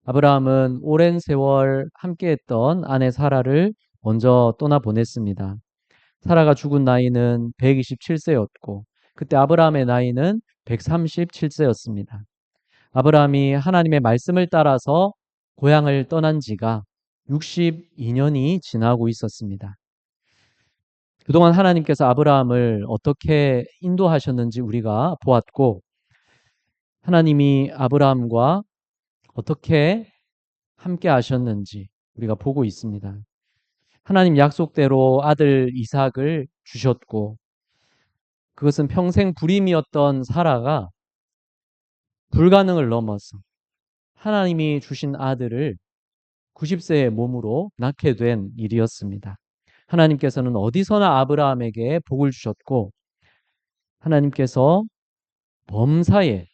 아브라함은 오랜 세월 함께했던 아내 사라를 먼저 떠나보냈습니다. 사라가 죽은 나이는 127세였고, 그때 아브라함의 나이는 137세였습니다. 아브라함이 하나님의 말씀을 따라서 고향을 떠난 지가 62년이 지나고 있었습니다. 그동안 하나님께서 아브라함을 어떻게 인도하셨는지 우리가 보았고, 하나님이 아브라함과 어떻게 함께 하셨는지 우리가 보고 있습니다. 하나님 약속대로 아들 이삭을 주셨고, 그것은 평생 불임이었던 사라가 불가능을 넘어서 하나님이 주신 아들을 90세의 몸으로 낳게 된 일이었습니다. 하나님께서는 어디서나 아브라함에게 복을 주셨고, 하나님께서 범사에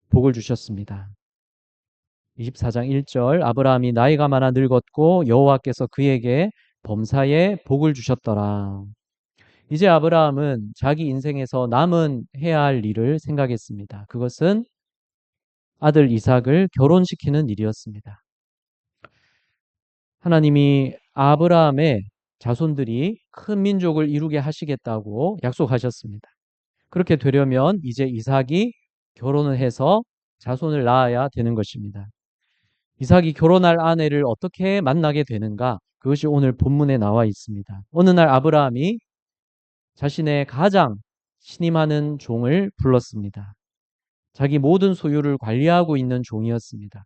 복을 주셨습니다. 24장 1절, 아브라함이 나이가 많아 늙었고 여호와께서 그에게 범사에 복을 주셨더라. 이제 아브라함은 자기 인생에서 남은 해야 할 일을 생각했습니다. 그것은 아들 이삭을 결혼시키는 일이었습니다. 하나님이 아브라함의 자손들이 큰 민족을 이루게 하시겠다고 약속하셨습니다. 그렇게 되려면 이제 이삭이 결혼을 해서 자손을 낳아야 되는 것입니다. 이삭이 결혼할 아내를 어떻게 만나게 되는가? 그것이 오늘 본문에 나와 있습니다. 어느 날 아브라함이 자신의 가장 신임하는 종을 불렀습니다. 자기 모든 소유를 관리하고 있는 종이었습니다.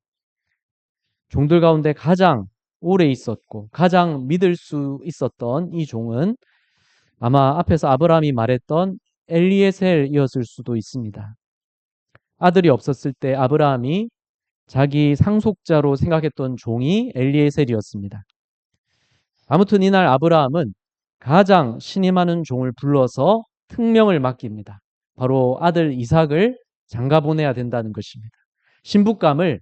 종들 가운데 가장 오래 있었고 가장 믿을 수 있었던 이 종은 아마 앞에서 아브라함이 말했던 엘리에셀이었을 수도 있습니다. 아들이 없었을 때 아브라함이 자기 상속자로 생각했던 종이 엘리에셀이었습니다. 아무튼 이날 아브라함은 가장 신임하는 종을 불러서 특명을 맡깁니다. 바로 아들 이삭을 장가 보내야 된다는 것입니다. 신부감을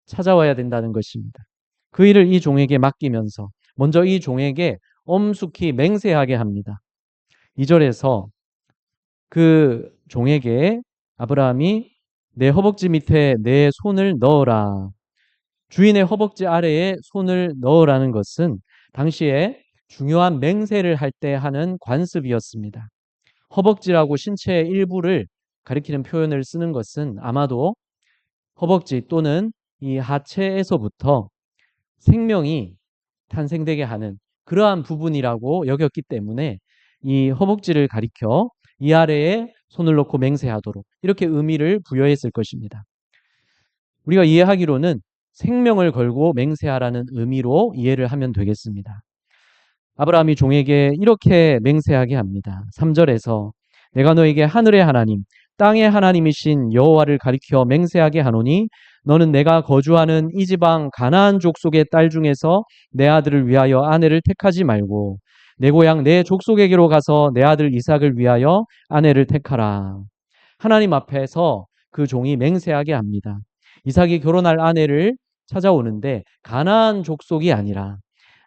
찾아와야 된다는 것입니다. 그 일을 이 종에게 맡기면서 먼저 이 종에게 엄숙히 맹세하게 합니다. 2절에서 그 종에게 아브라함이 내 허벅지 밑에 내 손을 넣어라. 주인의 허벅지 아래에 손을 넣으라는 것은 당시에 중요한 맹세를 할 때 하는 관습이었습니다. 허벅지라고 신체의 일부를 가리키는 표현을 쓰는 것은 아마도 허벅지 또는 이 하체에서부터 생명이 탄생되게 하는 그러한 부분이라고 여겼기 때문에 이 허벅지를 가리켜 이 아래에 손을 놓고 맹세하도록 이렇게 의미를 부여했을 것입니다. 우리가 이해하기로는 생명을 걸고 맹세하라는 의미로 이해를 하면 되겠습니다. 아브라함이 종에게 이렇게 맹세하게 합니다. 3절에서 내가 너에게 하늘의 하나님, 땅의 하나님이신 여호와를 가리켜 맹세하게 하노니 너는 내가 거주하는 이 지방 가나안 족속의 딸 중에서 내 아들을 위하여 아내를 택하지 말고 내 고향 내 족속에게로 가서 내 아들 이삭을 위하여 아내를 택하라. 하나님 앞에서 그 종이 맹세하게 합니다. 이삭이 결혼할 아내를 찾아오는데 가나안 족속이 아니라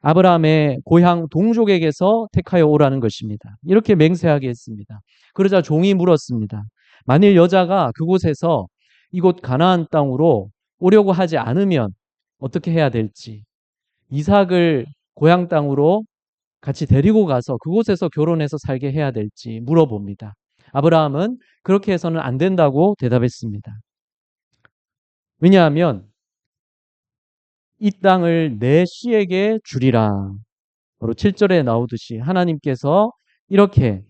아브라함의 고향 동족에게서 택하여 오라는 것입니다. 이렇게 맹세하게 했습니다. 그러자 종이 물었습니다. 만일 여자가 그곳에서 이곳 가나안 땅으로 오려고 하지 않으면 어떻게 해야 될지, 이삭을 고향 땅으로 같이 데리고 가서 그곳에서 결혼해서 살게 해야 될지 물어봅니다. 아브라함은 그렇게 해서는 안 된다고 대답했습니다. 왜냐하면 이 땅을 내 씨에게 주리라. 바로 7절에 나오듯이 하나님께서 이렇게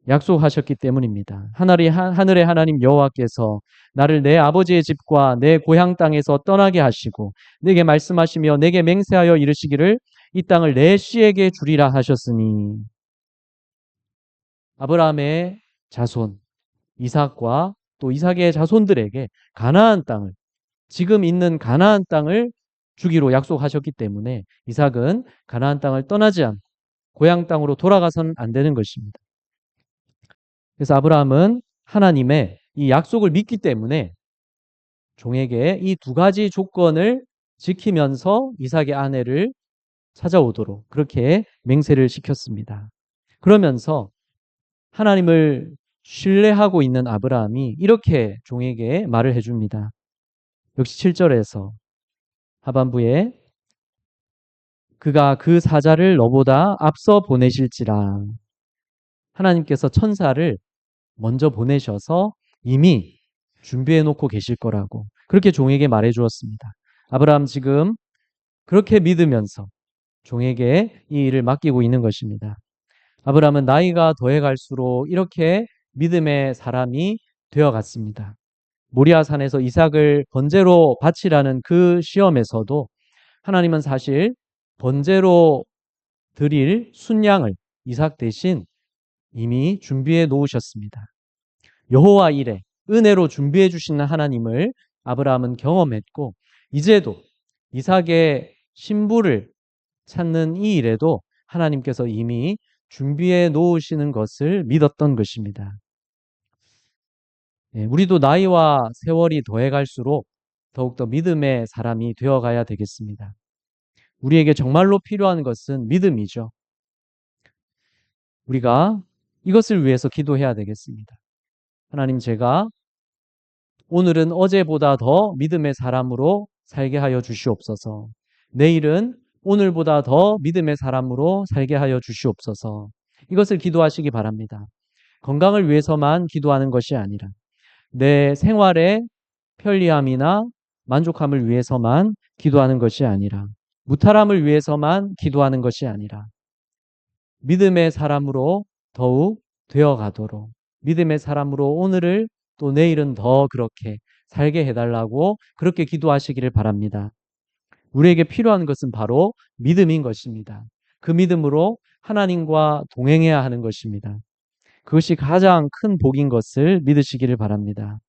약속하셨기 때문입니다. 하늘의 하나님 여호와께서 나를 내 아버지의 집과 내 고향 땅에서 떠나게 하시고 내게 말씀하시며 내게 맹세하여 이르시기를 이 땅을 내 씨에게 주리라 하셨으니 아브라함의 자손 이삭과 또 이삭의 자손들에게 가나안 땅을 지금 있는 가나안 땅을 주기로 약속하셨기 때문에 이삭은 가나안 땅을 떠나지 않고 고향 땅으로 돌아가서는 안 되는 것입니다. 그래서 아브라함은 하나님의 이 약속을 믿기 때문에 종에게 이 두 가지 조건을 지키면서 이삭의 아내를 찾아오도록 그렇게 맹세를 시켰습니다. 그러면서 하나님을 신뢰하고 있는 아브라함이 이렇게 종에게 말을 해줍니다. 역시 7절에서 하반부에 그가 그 사자를 너보다 앞서 보내실지라. 하나님께서 천사를 먼저 보내셔서 이미 준비해 놓고 계실 거라고 그렇게 종에게 말해 주었습니다. 아브라함 지금 그렇게 믿으면서 종에게 이 일을 맡기고 있는 것입니다. 아브라함은 나이가 더해 갈수록 이렇게 믿음의 사람이 되어 갔습니다. 모리아 산에서 이삭을 번제로 바치라는 그 시험에서도 하나님은 사실 번제로 드릴 순양을 이삭 대신 이미 준비해 놓으셨습니다. 여호와 이레 은혜로 준비해 주시는 하나님을 아브라함은 경험했고 이제도 이삭의 신부를 찾는 이 일에도 하나님께서 이미 준비해 놓으시는 것을 믿었던 것입니다. 우리도 나이와 세월이 더해 갈수록 더욱더 믿음의 사람이 되어가야 되겠습니다. 우리에게 정말로 필요한 것은 믿음이죠. 우리가 이것을 위해서 기도해야 되겠습니다. 하나님, 제가 오늘은 어제보다 더 믿음의 사람으로 살게 하여 주시옵소서. 내일은 오늘보다 더 믿음의 사람으로 살게 하여 주시옵소서. 이것을 기도하시기 바랍니다. 건강을 위해서만 기도하는 것이 아니라 내 생활의 편리함이나 만족함을 위해서만 기도하는 것이 아니라 무탈함을 위해서만 기도하는 것이 아니라 믿음의 사람으로 더욱 되어가도록 믿음의 사람으로 오늘을 또 내일은 더 그렇게 살게 해달라고 그렇게 기도하시기를 바랍니다. 우리에게 필요한 것은 바로 믿음인 것입니다. 그 믿음으로 하나님과 동행해야 하는 것입니다. 그것이 가장 큰 복인 것을 믿으시기를 바랍니다.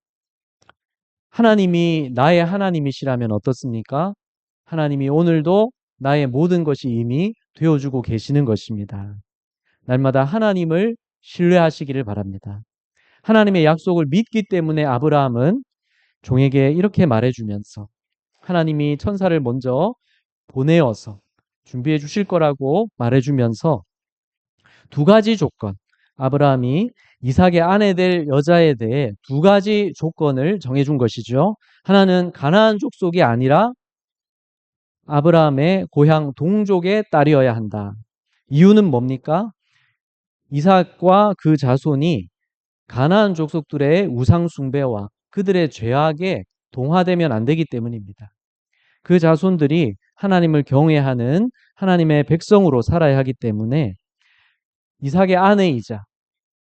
하나님이 나의 하나님이시라면 어떻습니까? 하나님이 오늘도 나의 모든 것이 이미 되어주고 계시는 것입니다. 날마다 하나님을 신뢰하시기를 바랍니다. 하나님의 약속을 믿기 때문에 아브라함은 종에게 이렇게 말해주면서 하나님이 천사를 먼저 보내어서 준비해 주실 거라고 말해주면서 두 가지 조건, 아브라함이 이삭의 아내 될 여자에 대해 두 가지 조건을 정해준 것이죠. 하나는 가나안 족속이 아니라 아브라함의 고향 동족의 딸이어야 한다. 이유는 뭡니까? 이삭과 그 자손이 가나안 족속들의 우상 숭배와 그들의 죄악에 동화되면 안 되기 때문입니다. 그 자손들이 하나님을 경외하는 하나님의 백성으로 살아야 하기 때문에 이삭의 아내이자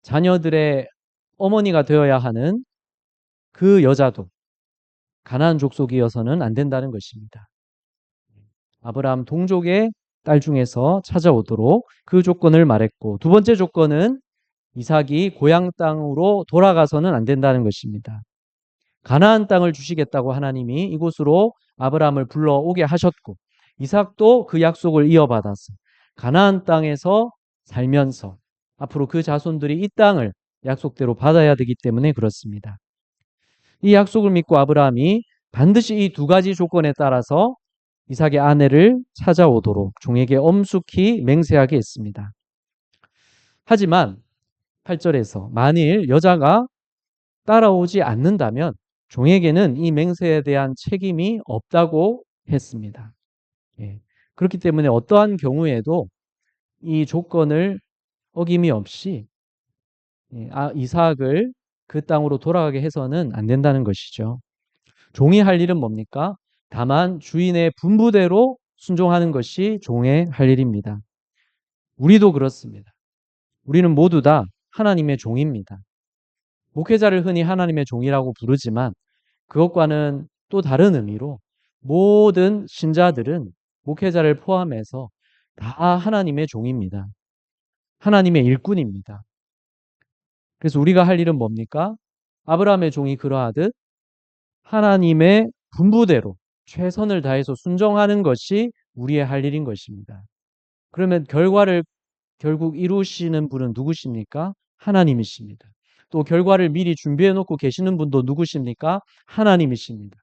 자녀들의 어머니가 되어야 하는 그 여자도 가나안 족속이어서는 안 된다는 것입니다. 아브라함 동족의 딸 중에서 찾아오도록 그 조건을 말했고 두 번째 조건은 이삭이 고향 땅으로 돌아가서는 안 된다는 것입니다. 가나안 땅을 주시겠다고 하나님이 이곳으로 아브라함을 불러오게 하셨고 이삭도 그 약속을 이어받아서 가나안 땅에서 살면서 앞으로 그 자손들이 이 땅을 약속대로 받아야 되기 때문에 그렇습니다. 이 약속을 믿고 아브라함이 반드시 이 두 가지 조건에 따라서 이삭의 아내를 찾아오도록 종에게 엄숙히 맹세하게 했습니다. 하지만 8절에서 만일 여자가 따라오지 않는다면 종에게는 이 맹세에 대한 책임이 없다고 했습니다. 예. 그렇기 때문에 어떠한 경우에도 이 조건을 어김이 없이 이삭을 그 땅으로 돌아가게 해서는 안 된다는 것이죠. 종이 할 일은 뭡니까? 다만 주인의 분부대로 순종하는 것이 종의 할 일입니다. 우리도 그렇습니다. 우리는 모두 다 하나님의 종입니다. 목회자를 흔히 하나님의 종이라고 부르지만 그것과는 또 다른 의미로 모든 신자들은 목회자를 포함해서 다 하나님의 종입니다. 하나님의 일꾼입니다. 그래서 우리가 할 일은 뭡니까? 아브라함의 종이 그러하듯 하나님의 분부대로 최선을 다해서 순종하는 것이 우리의 할 일인 것입니다. 그러면 결과를 결국 이루시는 분은 누구십니까? 하나님이십니다. 또 결과를 미리 준비해 놓고 계시는 분도 누구십니까? 하나님이십니다.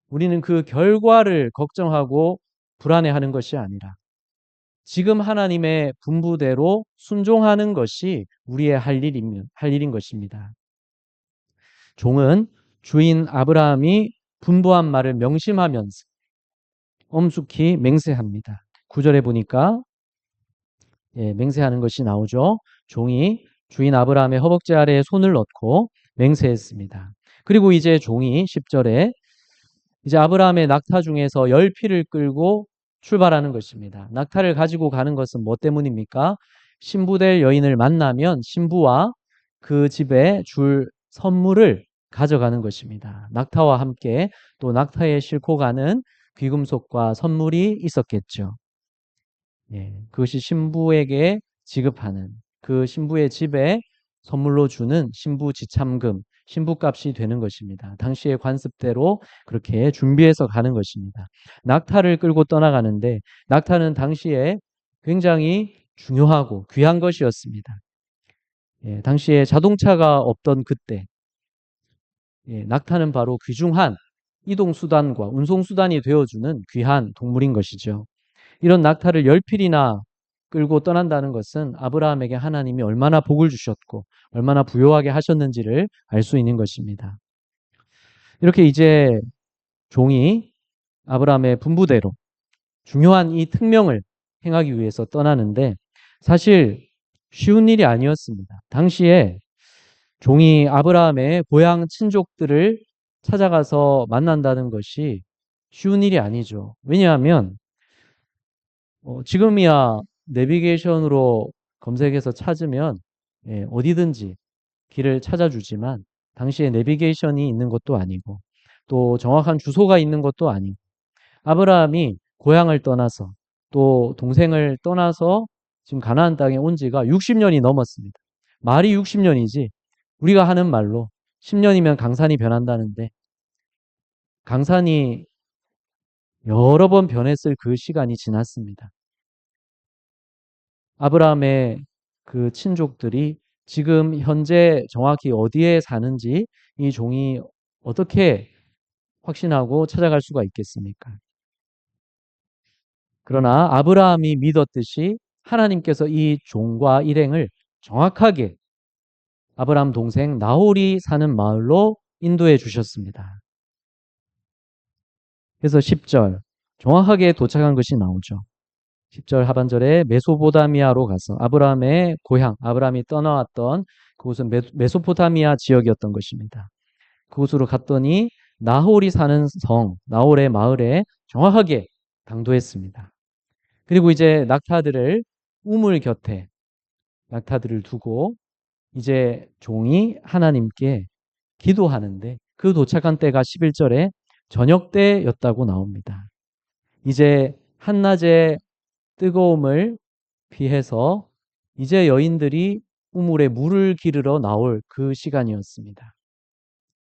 우리는 그 결과를 걱정하고 불안해하는 것이 아니라 지금 하나님의 분부대로 순종하는 것이 우리의 할 일인 것입니다. 종은 주인 아브라함이 분부한 말을 명심하면서 엄숙히 맹세합니다. 9절에 보니까 맹세하는 것이 나오죠. 종이 주인 아브라함의 허벅지 아래에 손을 넣고 맹세했습니다. 그리고 이제 종이 10절에 이제 아브라함의 낙타 중에서 10피를 끌고 출발하는 것입니다. 낙타를 가지고 가는 것은 뭐 때문입니까? 신부될 여인을 만나면 신부와 그 집에 줄 선물을 가져가는 것입니다. 낙타와 함께 또 낙타에 싣고 가는 귀금속과 선물이 있었겠죠. 그것이 신부에게 지급하는 그 신부의 집에 선물로 주는 신부 지참금, 신부값이 되는 것입니다. 당시의 관습대로 그렇게 준비해서 가는 것입니다. 낙타를 끌고 떠나가는데 낙타는 당시에 굉장히 중요하고 귀한 것이었습니다. 당시에 자동차가 없던 그때 낙타는 바로 귀중한 이동수단과 운송수단이 되어주는 귀한 동물인 것이죠. 이런 낙타를 10필이나 끌고 떠난다는 것은 아브라함에게 하나님이 얼마나 복을 주셨고 얼마나 부요하게 하셨는지를 알 수 있는 것입니다. 이렇게 이제 종이 아브라함의 분부대로 중요한 이 특명을 행하기 위해서 떠나는데 사실 쉬운 일이 아니었습니다. 당시에 종이 아브라함의 고향 친족들을 찾아가서 만난다는 것이 쉬운 일이 아니죠. 왜냐하면 지금이야 내비게이션으로 검색해서 찾으면 어디든지 길을 찾아주지만 당시에 내비게이션이 있는 것도 아니고 또 정확한 주소가 있는 것도 아니고 아브라함이 고향을 떠나서 또 동생을 떠나서 지금 가나안 땅에 온 지가 60년이 넘었습니다. 말이 60년이지 우리가 하는 말로 10년이면 강산이 변한다는데 강산이 여러 번 변했을 그 시간이 지났습니다. 아브라함의 그 친족들이 지금 현재 정확히 어디에 사는지 이 종이 어떻게 확신하고 찾아갈 수가 있겠습니까? 그러나 아브라함이 믿었듯이 하나님께서 이 종과 일행을 정확하게 아브라함 동생 나홀이 사는 마을로 인도해 주셨습니다. 그래서 10절 정확하게 도착한 것이 나오죠. 10절 하반절에 메소포타미아로 가서 아브라함의 고향, 아브라함이 떠나왔던 그곳은 메소포타미아 지역이었던 것입니다. 그곳으로 갔더니 나홀이 사는 성, 나홀의 마을에 정확하게 당도했습니다. 그리고 이제 낙타들을 우물 곁에 낙타들을 두고 이제 종이 하나님께 기도하는데 그 도착한 때가 11절에 저녁 때였다고 나옵니다. 이제 한낮의 뜨거움을 피해서 이제 여인들이 우물에 물을 기르러 나올 그 시간이었습니다.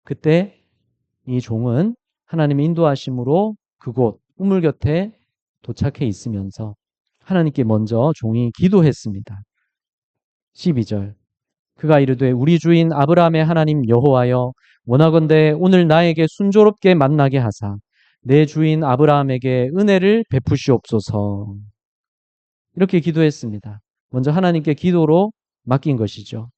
그때 이 종은 하나님의 인도하심으로 그곳 우물 곁에 도착해 있으면서 하나님께 먼저 종이 기도했습니다. 12절 그가 이르되 우리 주인 아브라함의 하나님 여호와여 원하건대 오늘 나에게 순조롭게 만나게 하사 내 주인 아브라함에게 은혜를 베푸시옵소서. 이렇게 기도했습니다. 먼저 하나님께 기도로 맡긴 것이죠.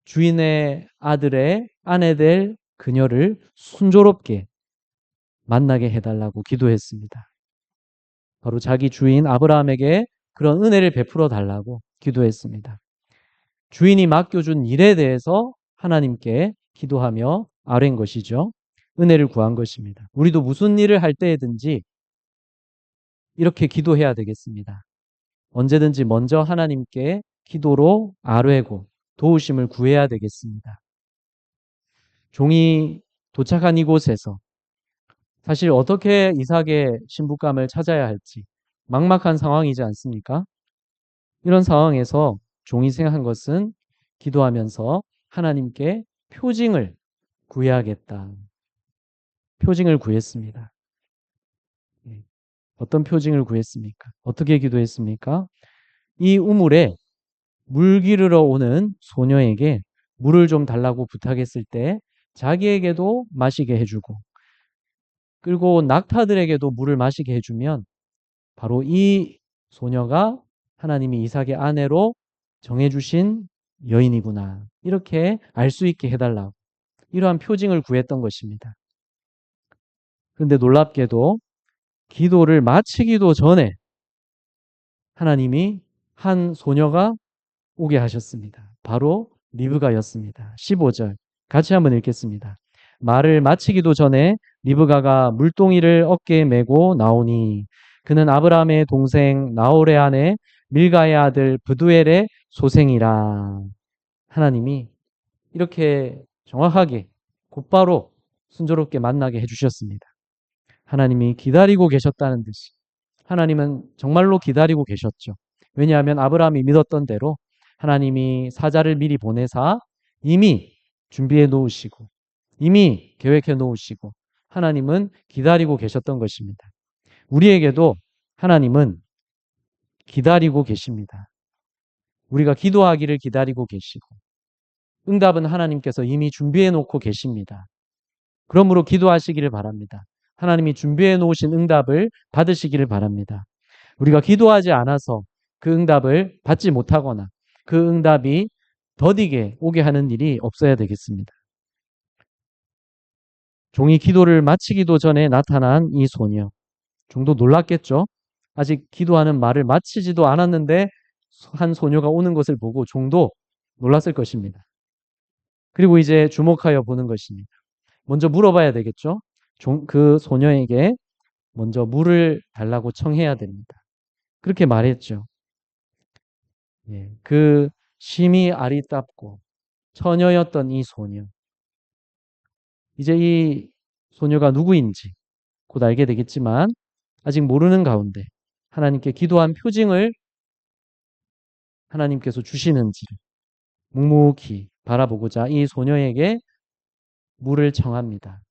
주인의 아들의 아내 될 그녀를 순조롭게 만나게 해달라고 기도했습니다. 바로 자기 주인 아브라함에게 그런 은혜를 베풀어 달라고 기도했습니다. 주인이 맡겨준 일에 대해서 하나님께 기도하며 아뢰인 것이죠. 은혜를 구한 것입니다. 우리도 무슨 일을 할 때든지 이렇게 기도해야 되겠습니다. 언제든지 먼저 하나님께 기도로 아뢰고 도우심을 구해야 되겠습니다. 종이 도착한 이곳에서 사실 어떻게 이삭의 신부감을 찾아야 할지 막막한 상황이지 않습니까? 이런 상황에서 종이 생각한 것은 기도하면서 하나님께 표징을 구해야겠다. 표징을 구했습니다. 어떤 표징을 구했습니까? 어떻게 기도했습니까? 이 우물에 물 기르러 오는 소녀에게 물을 좀 달라고 부탁했을 때 자기에게도 마시게 해주고 끌고 온 낙타들에게도 물을 마시게 해주면 바로 이 소녀가 하나님이 이삭의 아내로 정해주신 여인이구나. 이렇게 알 수 있게 해달라고 이러한 표징을 구했던 것입니다. 그런데 놀랍게도 기도를 마치기도 전에 하나님이 한 소녀가 오게 하셨습니다. 바로 리브가였습니다. 15절 같이 한번 읽겠습니다. 말을 마치기도 전에 리브가가 물동이를 어깨에 메고 나오니 그는 아브라함의 동생 나홀의 아내 밀가의 아들 브두엘의 소생이라. 하나님이 이렇게 정확하게 곧바로 순조롭게 만나게 해주셨습니다. 하나님이 기다리고 계셨다는 듯이 하나님은 정말로 기다리고 계셨죠. 왜냐하면 아브라함이 믿었던 대로 하나님이 사자를 미리 보내사 이미 준비해 놓으시고 이미 계획해 놓으시고 하나님은 기다리고 계셨던 것입니다. 우리에게도 하나님은 기다리고 계십니다. 우리가 기도하기를 기다리고 계시고 응답은 하나님께서 이미 준비해 놓고 계십니다. 그러므로 기도하시기를 바랍니다. 하나님이 준비해 놓으신 응답을 받으시기를 바랍니다. 우리가 기도하지 않아서 그 응답을 받지 못하거나 그 응답이 더디게 오게 하는 일이 없어야 되겠습니다. 종이 기도를 마치기도 전에 나타난 이 소녀. 종도 놀랐겠죠? 아직 기도하는 말을 마치지도 않았는데 한 소녀가 오는 것을 보고 종도 놀랐을 것입니다. 그리고 이제 주목하여 보는 것입니다. 먼저 물어봐야 되겠죠? 그 소녀에게 먼저 물을 달라고 청해야 됩니다. 그렇게 말했죠. 예, 그 심히 아리답고 처녀였던 이 소녀. 이제 이 소녀가 누구인지 곧 알게 되겠지만 아직 모르는 가운데 하나님께 기도한 표징을 하나님께서 주시는지를 묵묵히 바라보고자 이 소녀에게 물을 청합니다.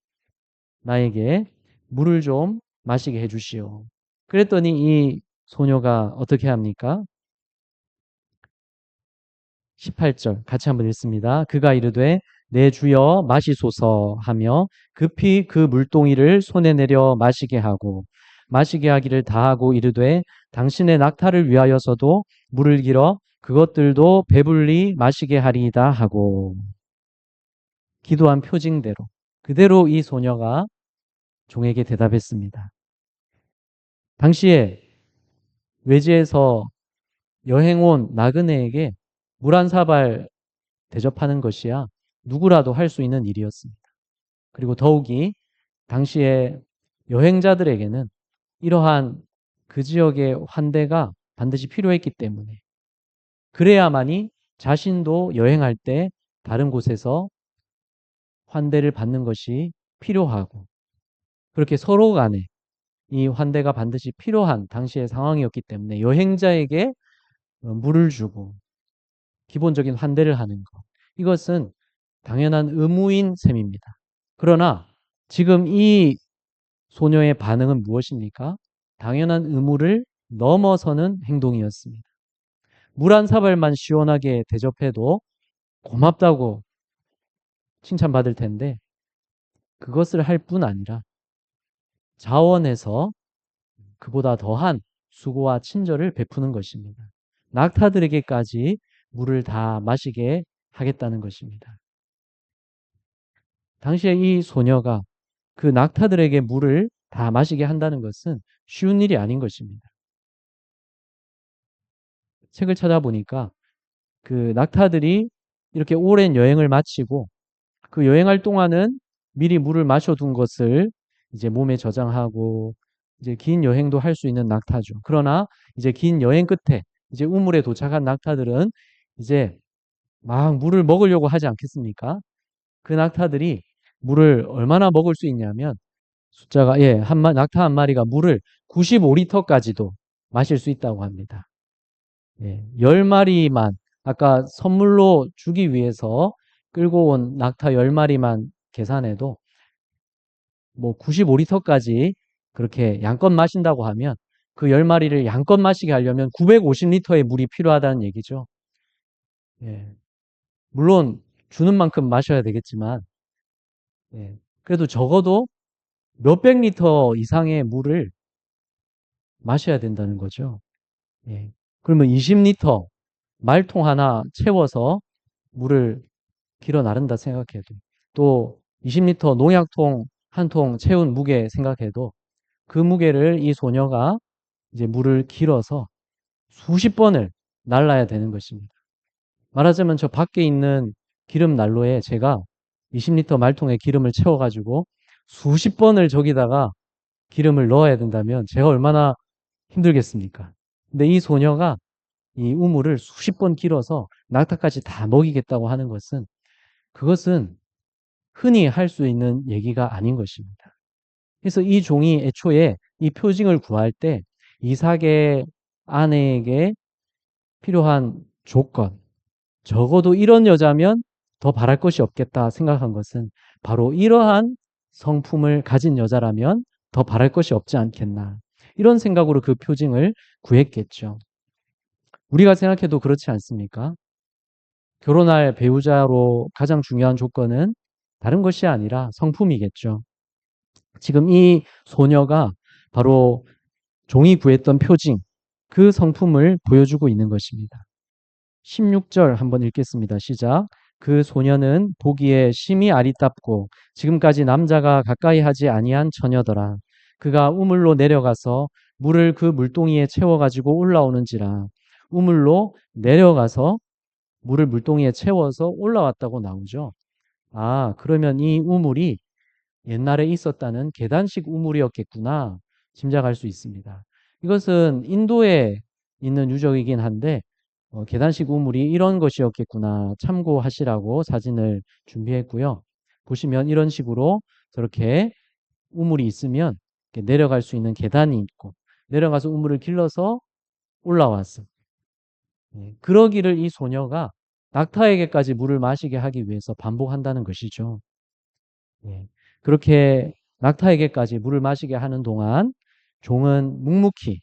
나에게 물을 좀 마시게 해주시오. 그랬더니 이 소녀가 어떻게 합니까? 18절 같이 한번 읽습니다. 그가 이르되 내 주여 마시소서 하며 급히 그 물동이를 손에 내려 마시게 하고 마시게 하기를 다하고 이르되 당신의 낙타를 위하여서도 물을 길어 그것들도 배불리 마시게 하리이다 하고 기도한 표징대로 그대로 이 소녀가 종에게 대답했습니다. 당시에 외지에서 여행 온 나그네에게 물 한 사발 대접하는 것이야 누구라도 할 수 있는 일이었습니다. 그리고 더욱이 당시에 여행자들에게는 이러한 그 지역의 환대가 반드시 필요했기 때문에 그래야만이 자신도 여행할 때 다른 곳에서 환대를 받는 것이 필요하고 그렇게 서로 간에 이 환대가 반드시 필요한 당시의 상황이었기 때문에 여행자에게 물을 주고 기본적인 환대를 하는 것. 이것은 당연한 의무인 셈입니다. 그러나 지금 이 소녀의 반응은 무엇입니까? 당연한 의무를 넘어서는 행동이었습니다. 물 한 사발만 시원하게 대접해도 고맙다고 칭찬받을 텐데 그것을 할 뿐 아니라 자원해서 그보다 더한 수고와 친절을 베푸는 것입니다. 낙타들에게까지 물을 다 마시게 하겠다는 것입니다. 당시에 이 소녀가 그 낙타들에게 물을 다 마시게 한다는 것은 쉬운 일이 아닌 것입니다. 책을 찾아보니까 그 낙타들이 이렇게 오랜 여행을 마치고 그 여행할 동안은 미리 물을 마셔둔 것을 이제 몸에 저장하고 이제 긴 여행도 할 수 있는 낙타죠. 그러나 이제 긴 여행 끝에 이제 우물에 도착한 낙타들은 이제 막 물을 먹으려고 하지 않겠습니까? 그 낙타들이 물을 얼마나 먹을 수 있냐면 숫자가 낙타 한 마리가 물을 95리터까지도 마실 수 있다고 합니다. 10마리만 아까 선물로 주기 위해서 끌고 온 낙타 10마리만 계산해도 뭐 95리터까지 그렇게 양껏 마신다고 하면 그 10마리를 양껏 마시게 하려면 950리터의 물이 필요하다는 얘기죠. 물론 주는 만큼 마셔야 되겠지만 그래도 적어도 몇백 리터 이상의 물을 마셔야 된다는 거죠. 그러면 20리터 말통 하나 채워서 물을 길어 나른다 생각해도 또 20리터 농약통 한 통 채운 무게 생각해도 그 무게를 이 소녀가 이제 물을 길어서 수십 번을 날라야 되는 것입니다. 말하자면 저 밖에 있는 기름 난로에 제가 20리터 말통에 기름을 채워가지고 수십 번을 저기다가 기름을 넣어야 된다면 제가 얼마나 힘들겠습니까? 근데 이 소녀가 이 우물을 수십 번 길어서 낙타까지 다 먹이겠다고 하는 것은 그것은 흔히 할 수 있는 얘기가 아닌 것입니다. 그래서 이 종이 애초에 이 표징을 구할 때 이삭의 아내에게 필요한 조건, 적어도 이런 여자면 더 바랄 것이 없겠다 생각한 것은 바로 이러한 성품을 가진 여자라면 더 바랄 것이 없지 않겠나. 이런 생각으로 그 표징을 구했겠죠. 우리가 생각해도 그렇지 않습니까? 결혼할 배우자로 가장 중요한 조건은 다른 것이 아니라 성품이겠죠. 지금 이 소녀가 바로 종이 구했던 표징, 그 성품을 보여주고 있는 것입니다. 16절 한번 읽겠습니다. 시작. 그 소녀는 보기에 심히 아리답고 지금까지 남자가 가까이 하지 아니한 처녀더라. 그가 우물로 내려가서 물을 그 물동이에 채워가지고 올라오는지라. 우물로 내려가서 물을 물동이에 채워서 올라왔다고 나오죠. 아, 그러면 이 우물이 옛날에 있었다는 계단식 우물이었겠구나 짐작할 수 있습니다. 이것은 인도에 있는 유적이긴 한데 계단식 우물이 이런 것이었겠구나 참고하시라고 사진을 준비했고요. 보시면 이런 식으로 저렇게 우물이 있으면 내려갈 수 있는 계단이 있고 내려가서 우물을 길러서 올라왔어. 그러기를 이 소녀가 낙타에게까지 물을 마시게 하기 위해서 반복한다는 것이죠. 예. 그렇게 낙타에게까지 물을 마시게 하는 동안 종은 묵묵히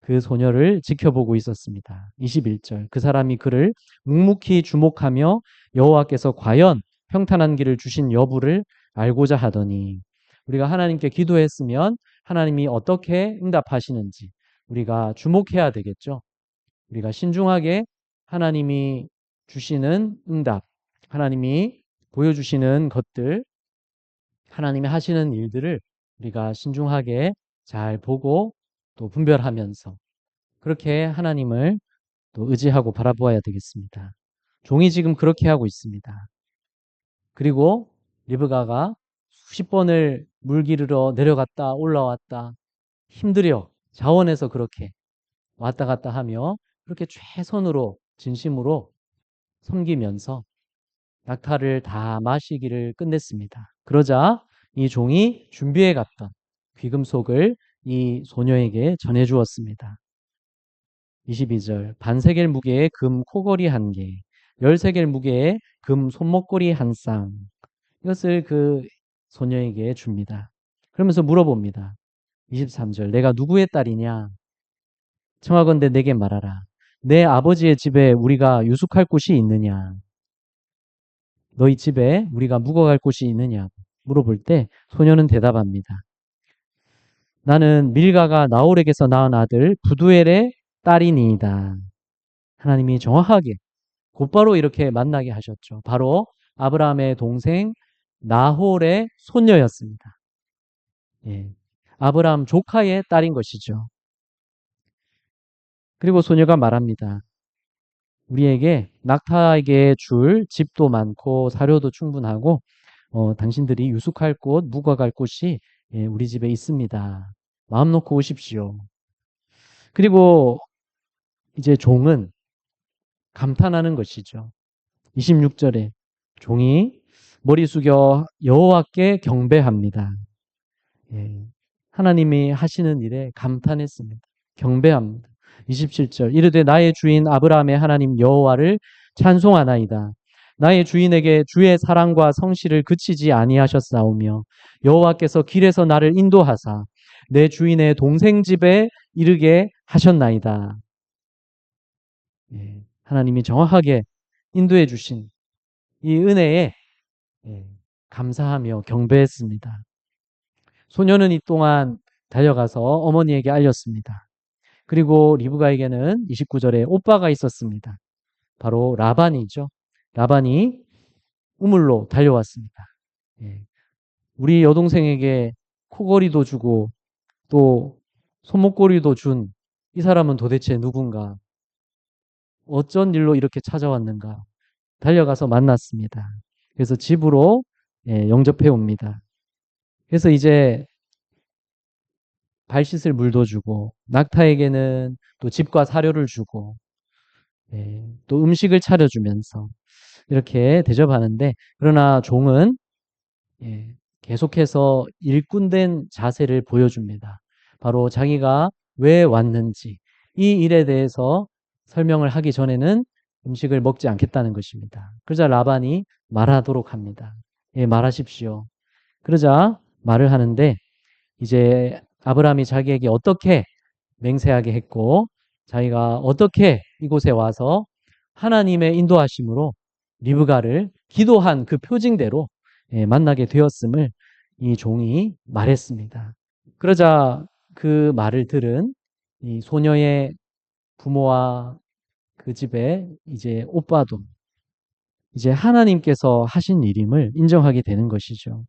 그 소녀를 지켜보고 있었습니다. 21절. 그 사람이 그를 묵묵히 주목하며 여호와께서 과연 평탄한 길을 주신 여부를 알고자 하더니 우리가 하나님께 기도했으면 하나님이 어떻게 응답하시는지 우리가 주목해야 되겠죠. 우리가 신중하게 하나님이 주시는 응답, 하나님이 보여주시는 것들, 하나님이 하시는 일들을 우리가 신중하게 잘 보고 또 분별하면서 그렇게 하나님을 또 의지하고 바라보아야 되겠습니다. 종이 지금 그렇게 하고 있습니다. 그리고 리브가가 수십 번을 물 기르러 내려갔다 올라왔다 힘들여 자원해서 그렇게 왔다 갔다 하며 그렇게 최선으로 진심으로 섬기면서 낙타를 다 마시기를 끝냈습니다. 그러자 이 종이 준비해 갔던 귀금속을 이 소녀에게 전해 주었습니다. 22절 반세겔 무게의 금 코걸이 한 개, 13겔 무게의 금 손목걸이 한 쌍. 이것을 그 소녀에게 줍니다. 그러면서 물어봅니다. 23절 내가 누구의 딸이냐? 청하건대 내게 말하라. 내 아버지의 집에 우리가 유숙할 곳이 있느냐? 너희 집에 우리가 묵어갈 곳이 있느냐? 물어볼 때 소녀는 대답합니다. 나는 밀가가 나홀에게서 낳은 아들 부두엘의 딸이니이다. 하나님이 정확하게 곧바로 이렇게 만나게 하셨죠. 바로 아브라함의 동생 나홀의 손녀였습니다. 예. 아브라함 조카의 딸인 것이죠. 그리고 소녀가 말합니다. 우리에게 낙타에게 줄 집도 많고 사료도 충분하고 당신들이 유숙할 곳, 묵어갈 곳이 우리 집에 있습니다. 마음 놓고 오십시오. 그리고 이제 종은 감탄하는 것이죠. 26절에 종이 머리 숙여 여호와께 경배합니다. 예, 하나님이 하시는 일에 감탄했습니다. 경배합니다. 27절 이르되 나의 주인 아브라함의 하나님 여호와를 찬송하나이다. 나의 주인에게 주의 사랑과 성실을 그치지 아니하셨사오며 여호와께서 길에서 나를 인도하사 내 주인의 동생 집에 이르게 하셨나이다. 예, 하나님이 정확하게 인도해 주신 이 은혜에 감사하며 경배했습니다. 소녀는 이 동안 달려가서 어머니에게 알렸습니다. 그리고 리브가에게는 29절에 오빠가 있었습니다. 바로 라반이죠. 라반이 우물로 달려왔습니다. 예. 우리 여동생에게 코걸이도 주고 또 손목고리도 준 이 사람은 도대체 누군가? 어쩐 일로 이렇게 찾아왔는가? 달려가서 만났습니다. 그래서 집으로 영접해 옵니다. 그래서 이제 발 씻을 물도 주고 낙타에게는 또 집과 사료를 주고 또 음식을 차려주면서 이렇게 대접하는데 그러나 종은 예, 계속해서 일꾼된 자세를 보여줍니다. 바로 자기가 왜 왔는지 이 일에 대해서 설명을 하기 전에는 음식을 먹지 않겠다는 것입니다. 그러자 라반이 말하도록 합니다. 예, 말하십시오. 그러자 말을 하는데 이제 아브라함이 자기에게 어떻게 맹세하게 했고 자기가 어떻게 이곳에 와서 하나님의 인도하심으로 리브가를 기도한 그 표징대로 만나게 되었음을 이 종이 말했습니다. 그러자 그 말을 들은 이 소녀의 부모와 그 집에 이제 오빠도 이제 하나님께서 하신 일임을 인정하게 되는 것이죠.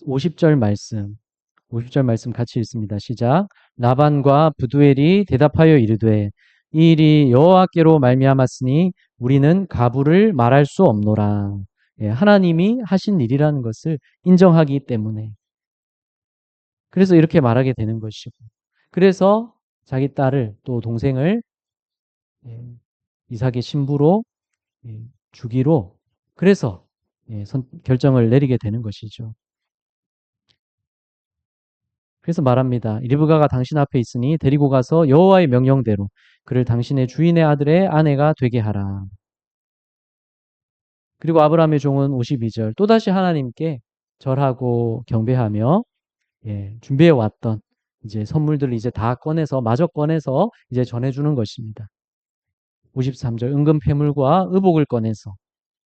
50절 말씀 50절 말씀 같이 읽습니다. 시작. 라반과 부두엘이 대답하여 이르되 이 일이 여호와께로 말미암았으니 우리는 가부를 말할 수 없노라. 하나님이 하신 일이라는 것을 인정하기 때문에 그래서 이렇게 말하게 되는 것이고 그래서 자기 딸을 또 동생을 예, 이삭의 신부로 주기로 그래서 결정을 내리게 되는 것이죠. 그래서 말합니다. 리브가가 당신 앞에 있으니 데리고 가서 여호와의 명령대로 그를 당신의 주인의 아들의 아내가 되게 하라. 그리고 아브라함의 종은 52절 또다시 하나님께 절하고 경배하며 준비해 왔던 이제 선물들을 이제 다 꺼내서 마저 꺼내서 이제 전해주는 것입니다. 53절 은금 패물과 의복을 꺼내서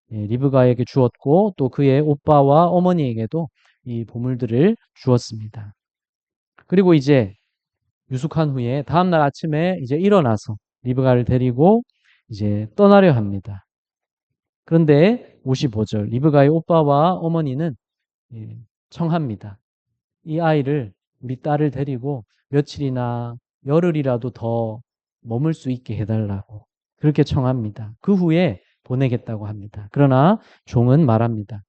리브가에게 주었고 또 그의 오빠와 어머니에게도 이 보물들을 주었습니다. 그리고 이제 유숙한 후에 다음날 아침에 이제 일어나서 리브가를 데리고 이제 떠나려 합니다. 그런데 55절 리브가의 오빠와 어머니는 청합니다. 이 아이를 우리 딸을 데리고 며칠이나 열흘이라도 더 머물 수 있게 해달라고 그렇게 청합니다. 그 후에 보내겠다고 합니다. 그러나 종은 말합니다.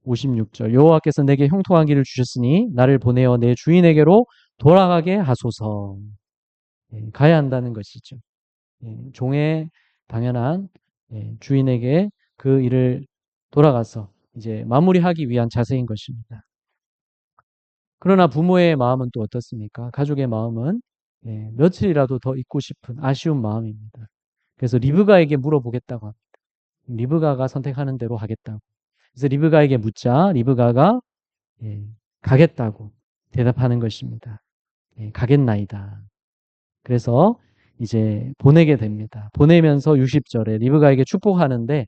56절 여호와께서 내게 형통한 길을 주셨으니 나를 보내어 내 주인에게로 돌아가게 하소서. 가야 한다는 것이죠. 종의 당연한 주인에게 그 일을 돌아가서 이제 마무리하기 위한 자세인 것입니다. 그러나 부모의 마음은 또 어떻습니까? 가족의 마음은 며칠이라도 더 있고 싶은 아쉬운 마음입니다. 그래서 리브가에게 물어보겠다고 합니다. 리브가가 선택하는 대로 하겠다고. 그래서 리브가에게 묻자 리브가가 가겠다고 대답하는 것입니다. 가겠나이다. 그래서 이제 보내게 됩니다. 보내면서 60절에 리브가에게 축복하는데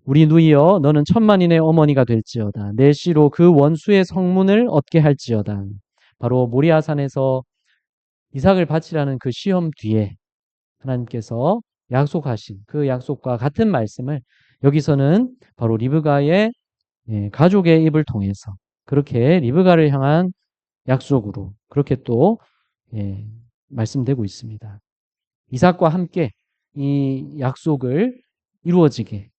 우리 누이여 너는 천만인의 어머니가 될지어다. 내 씨로 그 원수의 성문을 얻게 할지어다. 바로 모리아산에서 이삭을 바치라는 그 시험 뒤에 하나님께서 약속하신 그 약속과 같은 말씀을 여기서는 바로 리브가의 가족의 입을 통해서 그렇게 리브가를 향한 약속으로 그렇게 또 말씀되고 있습니다. 이삭과 함께 이 약속을 이루어지게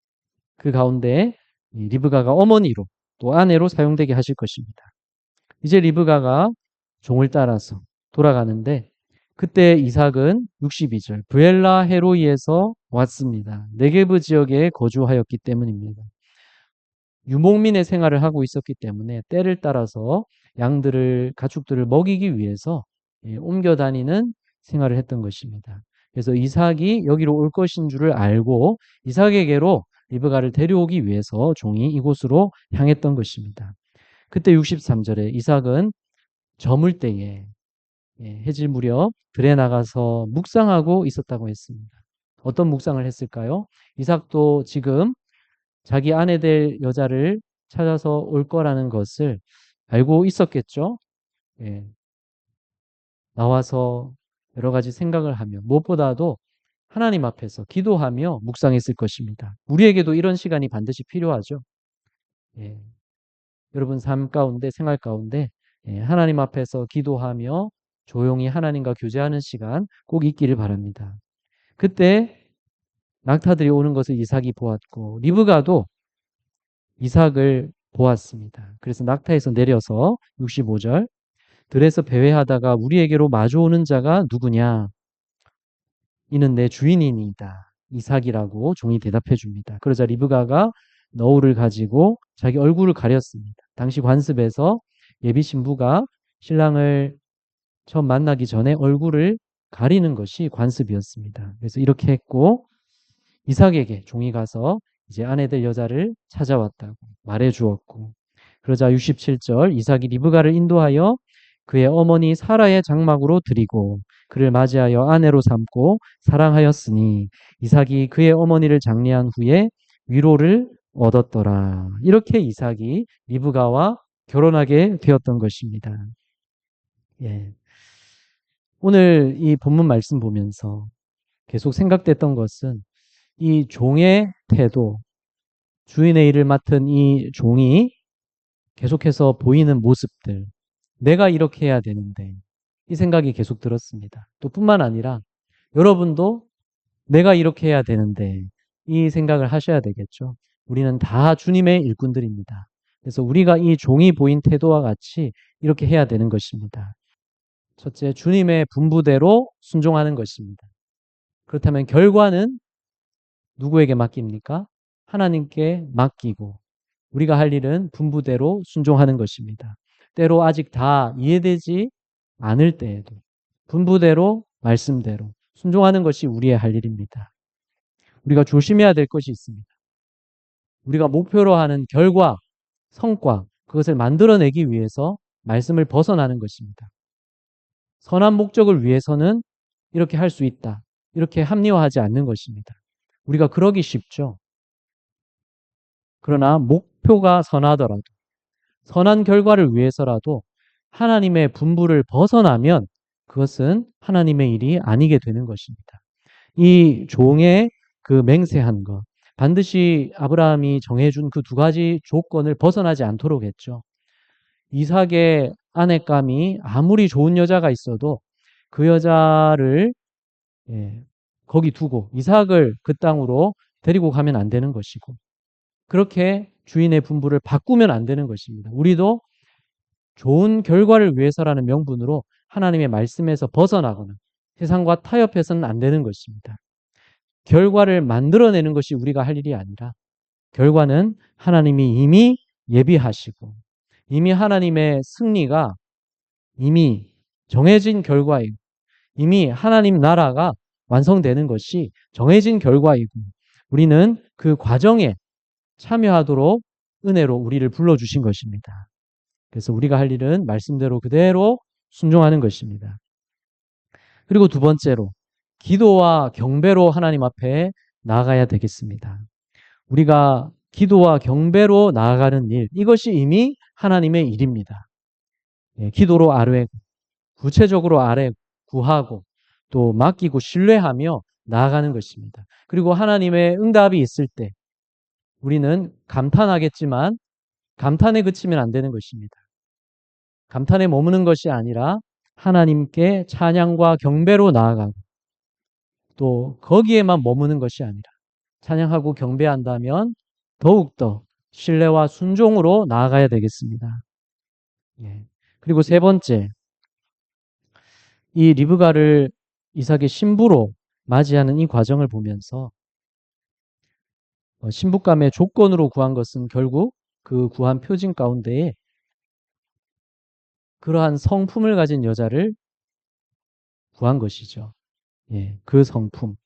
그 가운데 리브가가 어머니로 또 아내로 사용되게 하실 것입니다. 이제 리브가가 종을 따라서 돌아가는데 그때 이삭은 62절 브엘라 헤로이에서 왔습니다. 네게브 지역에 거주하였기 때문입니다. 유목민의 생활을 하고 있었기 때문에 때를 따라서 양들을 가축들을 먹이기 위해서 옮겨 다니는 생활을 했던 것입니다. 그래서 이삭이 여기로 올 것인 줄을 알고 이삭에게로 리브가를 데려오기 위해서 종이 이곳으로 향했던 것입니다. 그때 63절에 이삭은 저물 때에 해질 무렵 들에 나가서 묵상하고 있었다고 했습니다. 어떤 묵상을 했을까요? 이삭도 지금 자기 아내 될 여자를 찾아서 올 거라는 것을 알고 있었겠죠. 나와서 여러 가지 생각을 하며 무엇보다도 하나님 앞에서 기도하며 묵상했을 것입니다. 우리에게도 이런 시간이 반드시 필요하죠. 여러분 삶 가운데, 생활 가운데 하나님 앞에서 기도하며 조용히 하나님과 교제하는 시간 꼭 있기를 바랍니다. 그때 낙타들이 오는 것을 이삭이 보았고 리브가도 이삭을 보았습니다. 그래서 낙타에서 내려서 65절 들에서 배회하다가 우리에게로 마주오는 자가 누구냐? 이는 내 주인이니이다. 이삭이라고 종이 대답해 줍니다. 그러자 리브가가 너울을 가지고 자기 얼굴을 가렸습니다. 당시 관습에서 예비 신부가 신랑을 처음 만나기 전에 얼굴을 가리는 것이 관습이었습니다. 그래서 이렇게 했고 이삭에게 종이 가서 이제 아내 될 여자를 찾아왔다고 말해 주었고 그러자 67절 이삭이 리브가를 인도하여 그의 어머니 사라의 장막으로 드리고 그를 맞이하여 아내로 삼고 사랑하였으니 이삭이 그의 어머니를 장례한 후에 위로를 얻었더라. 이렇게 이삭이 리브가와 결혼하게 되었던 것입니다. 예. 오늘 이 본문 말씀 보면서 계속 생각됐던 것은 이 종의 태도, 주인의 일을 맡은 이 종이 계속해서 보이는 모습들, 내가 이렇게 해야 되는데 이 생각이 계속 들었습니다. 또 뿐만 아니라 여러분도 내가 이렇게 해야 되는데 이 생각을 하셔야 되겠죠. 우리는 다 주님의 일꾼들입니다. 그래서 우리가 이 종이 보인 태도와 같이 이렇게 해야 되는 것입니다. 첫째, 주님의 분부대로 순종하는 것입니다. 그렇다면 결과는 누구에게 맡깁니까? 하나님께 맡기고 우리가 할 일은 분부대로 순종하는 것입니다. 때로 아직 다 이해되지 않을 때에도 분부대로 말씀대로 순종하는 것이 우리의 할 일입니다. 우리가 조심해야 될 것이 있습니다. 우리가 목표로 하는 결과, 성과, 그것을 만들어내기 위해서 말씀을 벗어나는 것입니다. 선한 목적을 위해서는 이렇게 할 수 있다. 이렇게 합리화하지 않는 것입니다. 우리가 그러기 쉽죠. 그러나 목표가 선하더라도 선한 결과를 위해서라도 하나님의 분부를 벗어나면 그것은 하나님의 일이 아니게 되는 것입니다. 이 종의 그 맹세한 것, 반드시 아브라함이 정해준 그 두 가지 조건을 벗어나지 않도록 했죠. 이삭의 아내감이 아무리 좋은 여자가 있어도 그 여자를 거기 두고 이삭을 그 땅으로 데리고 가면 안 되는 것이고 그렇게 주인의 분부를 바꾸면 안 되는 것입니다. 우리도 좋은 결과를 위해서라는 명분으로 하나님의 말씀에서 벗어나거나 세상과 타협해서는 안 되는 것입니다. 결과를 만들어내는 것이 우리가 할 일이 아니라 결과는 하나님이 이미 예비하시고 이미 하나님의 승리가 이미 정해진 결과이고 이미 하나님 나라가 완성되는 것이 정해진 결과이고 우리는 그 과정에 참여하도록 은혜로 우리를 불러주신 것입니다. 그래서 우리가 할 일은 말씀대로 그대로 순종하는 것입니다. 그리고 두 번째로 기도와 경배로 하나님 앞에 나아가야 되겠습니다. 우리가 기도와 경배로 나아가는 일, 이것이 이미 하나님의 일입니다. 기도로 아뢰고 구체적으로 구하고 또 맡기고 신뢰하며 나아가는 것입니다. 그리고 하나님의 응답이 있을 때 우리는 감탄하겠지만 감탄에 그치면 안 되는 것입니다. 감탄에 머무는 것이 아니라 하나님께 찬양과 경배로 나아가고 또 거기에만 머무는 것이 아니라 찬양하고 경배한다면 더욱더 신뢰와 순종으로 나아가야 되겠습니다. 그리고 세 번째, 이 리브가를 이삭의 신부로 맞이하는 이 과정을 보면서 신부감의 조건으로 구한 것은 결국 그 구한 표징 가운데에 그러한 성품을 가진 여자를 구한 것이죠. 그 성품.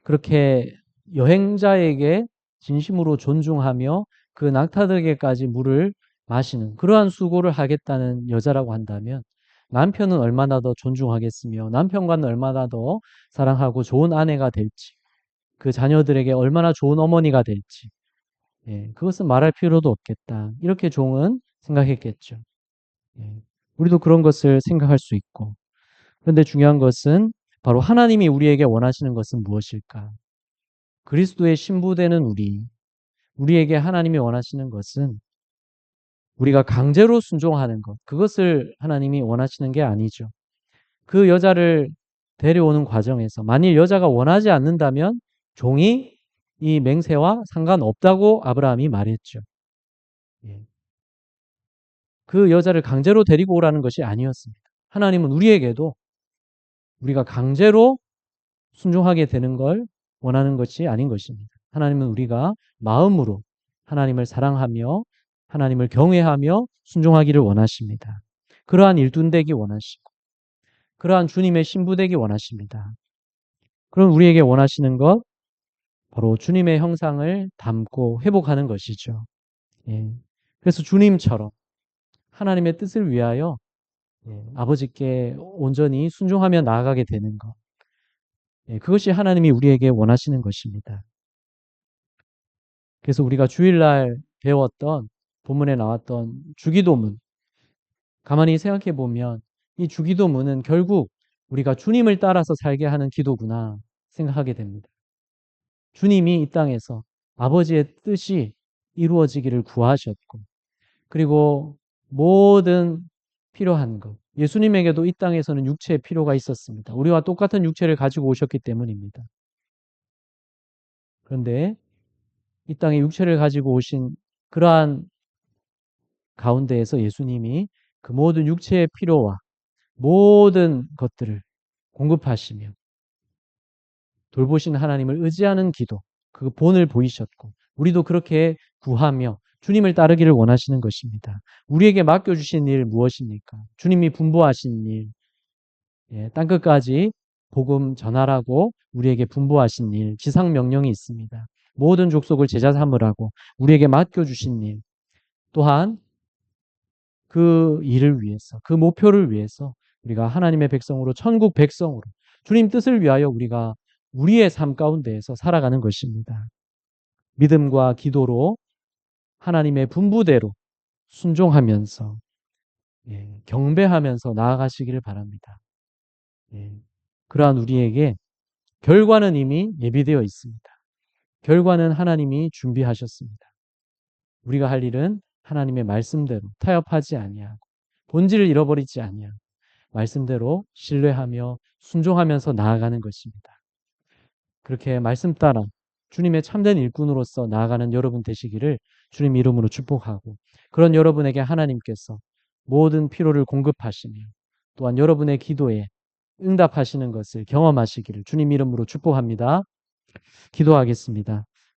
그렇게 여행자에게 진심으로 존중하며 그 낙타들에게까지 물을 마시는 그러한 수고를 하겠다는 여자라고 한다면 남편은 얼마나 더 존중하겠으며 남편과는 얼마나 더 사랑하고 좋은 아내가 될지 그 자녀들에게 얼마나 좋은 어머니가 될지 그것은 말할 필요도 없겠다. 이렇게 종은 생각했겠죠. 우리도 그런 것을 생각할 수 있고 그런데 중요한 것은 바로 하나님이 우리에게 원하시는 것은 무엇일까? 그리스도의 신부되는 우리에게 하나님이 원하시는 것은 우리가 강제로 순종하는 것, 그것을 하나님이 원하시는 게 아니죠. 그 여자를 데려오는 과정에서 만일 여자가 원하지 않는다면 종이 이 맹세와 상관없다고 아브라함이 말했죠. 예. 그 여자를 강제로 데리고 오라는 것이 아니었습니다. 하나님은 우리에게도 우리가 강제로 순종하게 되는 걸 원하는 것이 아닌 것입니다. 하나님은 우리가 마음으로 하나님을 사랑하며 하나님을 경외하며 순종하기를 원하십니다. 그러한 일꾼되기 원하시고 그러한 주님의 신부되기 원하십니다. 그럼 우리에게 원하시는 것 바로 주님의 형상을 담고 회복하는 것이죠. 예. 그래서 주님처럼 하나님의 뜻을 위하여 아버지께 온전히 순종하며 나아가게 되는 것. 그것이 하나님이 우리에게 원하시는 것입니다. 그래서 우리가 주일날 배웠던 본문에 나왔던 주기도문 가만히 생각해 보면 이 주기도문은 결국 우리가 주님을 따라서 살게 하는 기도구나 생각하게 됩니다. 주님이 이 땅에서 아버지의 뜻이 이루어지기를 구하셨고 그리고 모든 필요한 것 예수님에게도 이 땅에서는 육체의 필요가 있었습니다. 우리와 똑같은 육체를 가지고 오셨기 때문입니다. 그런데 이 땅에 육체를 가지고 오신 그러한 가운데에서 예수님이 그 모든 육체의 필요와 모든 것들을 공급하시며 돌보신 하나님을 의지하는 기도, 그 본을 보이셨고 우리도 그렇게 구하며 주님을 따르기를 원하시는 것입니다. 우리에게 맡겨주신 일 무엇입니까? 주님이 분부하신 일, 땅끝까지 복음 전하라고 우리에게 분부하신 일, 지상 명령이 있습니다. 모든 족속을 제자 삼으라고 우리에게 맡겨주신 일, 또한 그 일을 위해서, 그 목표를 위해서 우리가 하나님의 백성으로 천국 백성으로 주님 뜻을 위하여 우리가 우리의 삶 가운데에서 살아가는 것입니다. 믿음과 기도로 하나님의 분부대로 순종하면서 경배하면서 나아가시기를 바랍니다. 그러한 우리에게 결과는 이미 예비되어 있습니다. 결과는 하나님이 준비하셨습니다. 우리가 할 일은 하나님의 말씀대로 타협하지 아니하고 본질을 잃어버리지 아니하고 말씀대로 신뢰하며 순종하면서 나아가는 것입니다. 그렇게 말씀 따라 주님의 참된 일꾼으로서 나아가는 여러분 되시기를 주님 이름으로 축복하고 그런 여러분에게 하나님께서 모든 필요를 공급하시며 또한 여러분의 기도에 응답하시는 것을 경험하시기를 주님 이름으로 축복합니다. 기도하겠습니다.